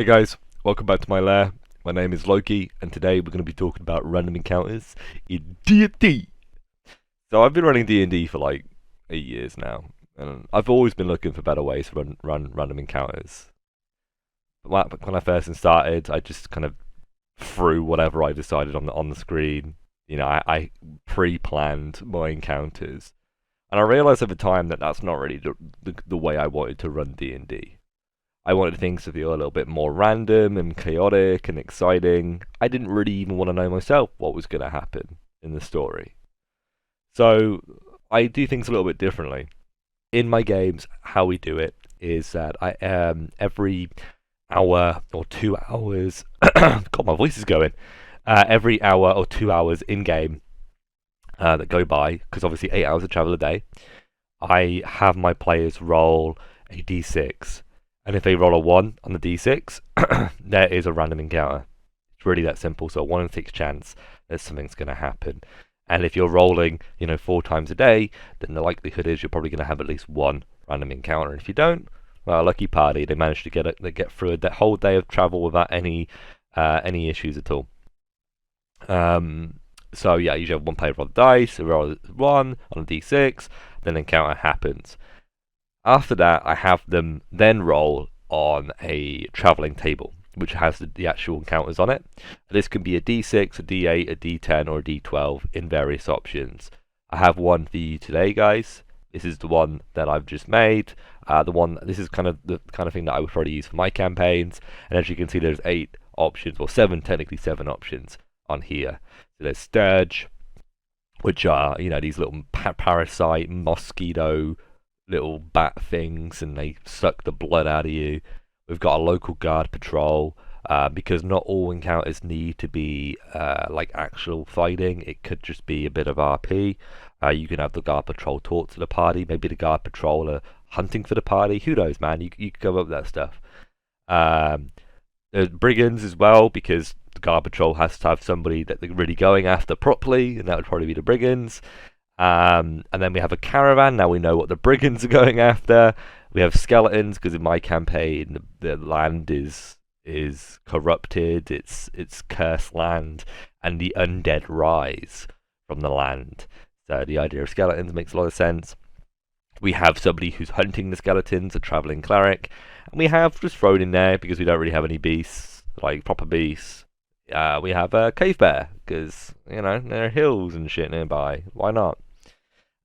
Hey guys, welcome back to my lair. My name is Loki, and today we're going to be talking about random encounters in D&D. So I've been running D&D for like 8 years now, and I've always been looking for better ways to run random encounters. But when I first started, I just kind of threw whatever I decided on the screen. I pre-planned my encounters, and I realized over time that that's not really the way I wanted to run D&D. I wanted things to feel a little bit more random and chaotic and exciting. I didn't really even want to know myself what was going to happen in the story. So I do things a little bit differently. In my games, how we do it is that I every hour or 2 hours, God, my voice is going. Every hour or 2 hours in game that go by, because obviously 8 hours of travel a day, I have my players roll a d6. And if they roll a 1 on the d6, there is a random encounter. It's really that simple. So a 1 in 6 chance that something's going to happen. And if you're rolling, 4 times a day, then the likelihood is you're probably going to have at least one random encounter. And if you don't, well, lucky party, they managed to get through that whole day of travel without any issues at all. So yeah, you usually have one player roll the dice, so roll 1 on a d6, then an encounter happens. After that, I have them then roll on a travelling table, which has the actual encounters on it. This can be a d6, a d8, a d10, or a d12 in various options. I have one for you today, guys. This is the one that I've just made. This is kind of the kind of thing that I would probably use for my campaigns. And as you can see, there's 8 options, or 7, technically 7 options on here. So there's Sturge, which are, these little parasite, mosquito, little bat things, and they suck the blood out of you. We've got a local guard patrol, because not all encounters need to be like actual fighting. It could just be a bit of RP. You can have the guard patrol talk to the party. Maybe the guard patrol are hunting for the party. Who knows, man? You can go up with that stuff. There's brigands as well, because the guard patrol has to have somebody that they're really going after properly, and that would probably be the brigands. And then we have a caravan. Now we know what the brigands are going after. We have skeletons, because in my campaign the land is corrupted. It's cursed land, and the undead rise from the land. So the idea of skeletons makes a lot of sense. We have somebody who's hunting the skeletons, a traveling cleric, and we have just thrown in there, because we don't really have any beasts, like proper beasts. We have a cave bear, because there are hills and shit nearby. Why not?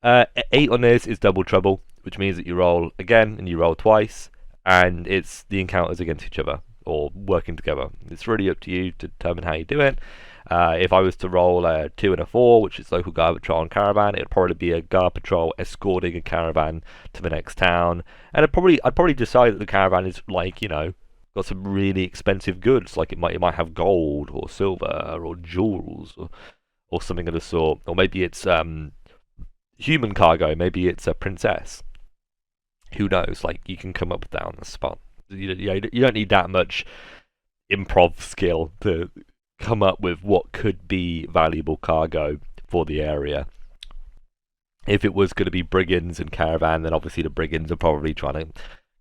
8 on this is double trouble, which means that you roll again and you roll twice, and it's the encounters against each other or working together. It's really up to you to determine how you do it. If I was to roll a 2 and a 4, which is local guard patrol and caravan, it'd probably be a guard patrol escorting a caravan to the next town, and I'd probably decide that the caravan is got some really expensive goods, like it might have gold or silver or jewels or something of the sort, or maybe it's human cargo, maybe it's a princess. Who knows? Like, you can come up with that on the spot. You don't need that much improv skill to come up with what could be valuable cargo for the area. If it was going to be brigands and caravan, then obviously the brigands are probably trying to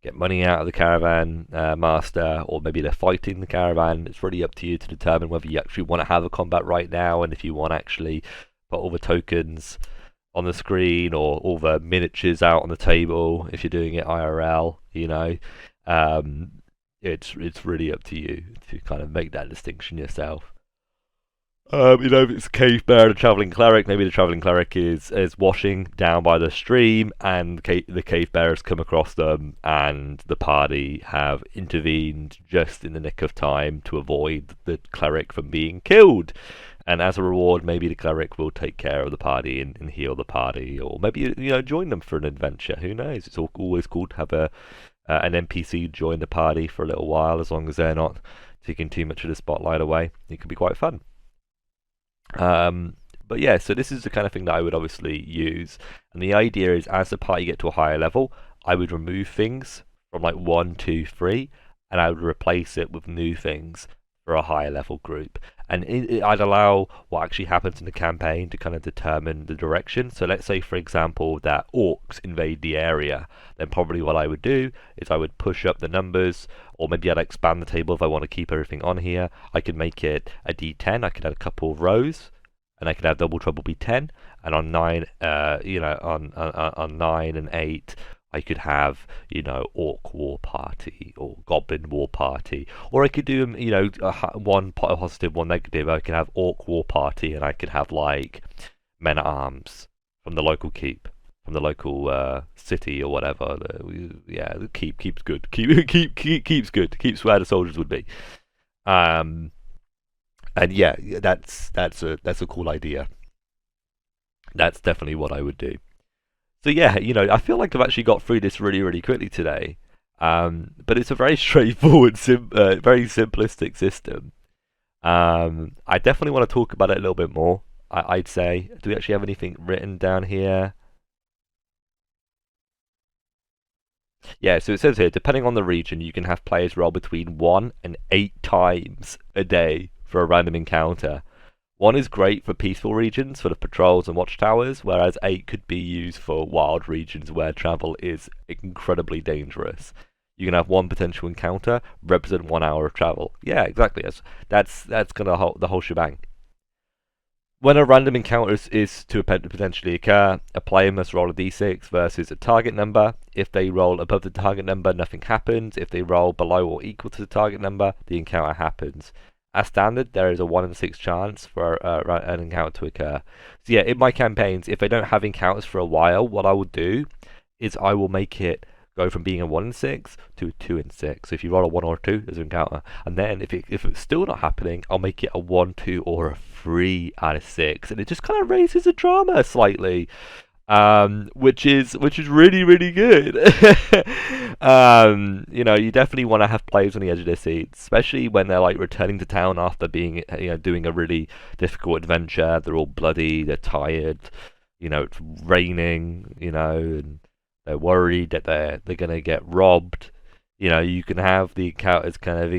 get money out of the caravan master, or maybe they're fighting the caravan. It's really up to you to determine whether you actually want to have a combat right now, and if you want to actually put all the tokens on the screen or all the miniatures out on the table. If you're doing it IRL, it's really up to you to kind of make that distinction yourself. If it's a cave bear and a traveling cleric, maybe the traveling cleric is washing down by the stream, and the cave bear has come across them, and the party have intervened just in the nick of time to avoid the cleric from being killed. And as a reward, maybe the cleric will take care of the party and heal the party, or maybe join them for an adventure. Who knows? It's always cool to have an NPC join the party for a little while, as long as they're not taking too much of the spotlight away. It can be quite fun. But yeah, so this is the kind of thing that I would obviously use, and the idea is, as the party get to a higher level, I would remove things from like 1, 2, 3, and I would replace it with new things for a higher level group. and I'd allow what actually happens in the campaign to kind of determine the direction. So let's say, for example, that orcs invade the area, then probably what I would do is I would push up the numbers, or maybe I'd expand the table if I want to keep everything on here. I could make it a D10. I could add a couple of rows, and I could have double trouble be 10. And on 9, on 9 and 8, I could have, Orc War Party or Goblin War Party, or I could do, one positive, one negative. I could have Orc War Party, and I could have like men at arms from the local keep, from the local city or whatever. The keep keeps good. Keeps good. Keeps where the soldiers would be. And yeah, that's a cool idea. That's definitely what I would do. So yeah, I feel like I've actually got through this really, really quickly today. But it's a very straightforward, very simplistic system. I definitely want to talk about it a little bit more. I'd say. Do we actually have anything written down here? Yeah, so it says here, depending on the region, you can have players roll between 1 and 8 times a day for a random encounter. 1 is great for peaceful regions, for the patrols and watchtowers, whereas 8 could be used for wild regions where travel is incredibly dangerous. You can have 1 potential encounter represent 1 hour of travel. Yeah, exactly. That's gonna the whole shebang. When a random encounter is to potentially occur, a player must roll a d6 versus a target number. If they roll above the target number, nothing happens. If they roll below or equal to the target number, the encounter happens. As standard, there is a 1 in 6 chance for an encounter to occur. So yeah, in my campaigns, if I don't have encounters for a while, what I will do is I will make it go from being a 1 in 6 to a 2 in 6. So if you roll a 1 or a 2, there's an encounter. And then if it's still not happening, I'll make it a 1, 2, or a 3 out of 6. And it just kind of raises the drama slightly. Which is really, really good. You definitely want to have players on the edge of their seats, especially when they're like returning to town after being, doing a really difficult adventure. They're all bloody, they're tired, it's raining, and they're worried that they're gonna get robbed. You can have the encounters kind of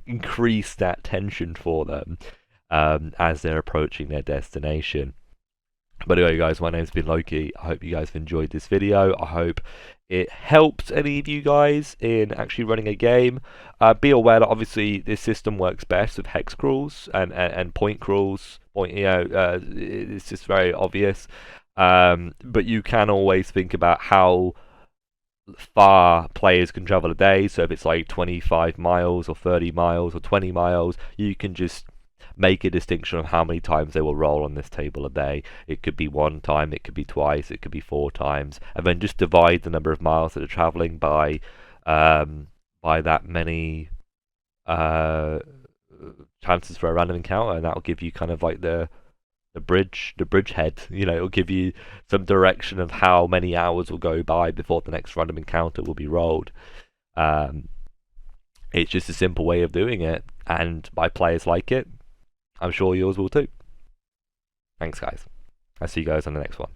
increase that tension for them as they're approaching their destination. But anyway, guys, my name's been Loki. I hope you guys have enjoyed this video. I hope it helped any of you guys in actually running a game. Be aware that obviously this system works best with hex crawls and point crawls. It's just very obvious. But you can always think about how far players can travel a day. So if it's like 25 miles or 30 miles or 20 miles, you can just make a distinction of how many times they will roll on this table a day. It could be 1 time, it could be twice, it could be 4 times, and then just divide the number of miles that are traveling by that many chances for a random encounter, and that will give you kind of like the bridgehead. It'll give you some direction of how many hours will go by before the next random encounter will be rolled. It's just a simple way of doing it, and my players like it. I'm sure yours will too. Thanks, guys. I'll see you guys on the next one.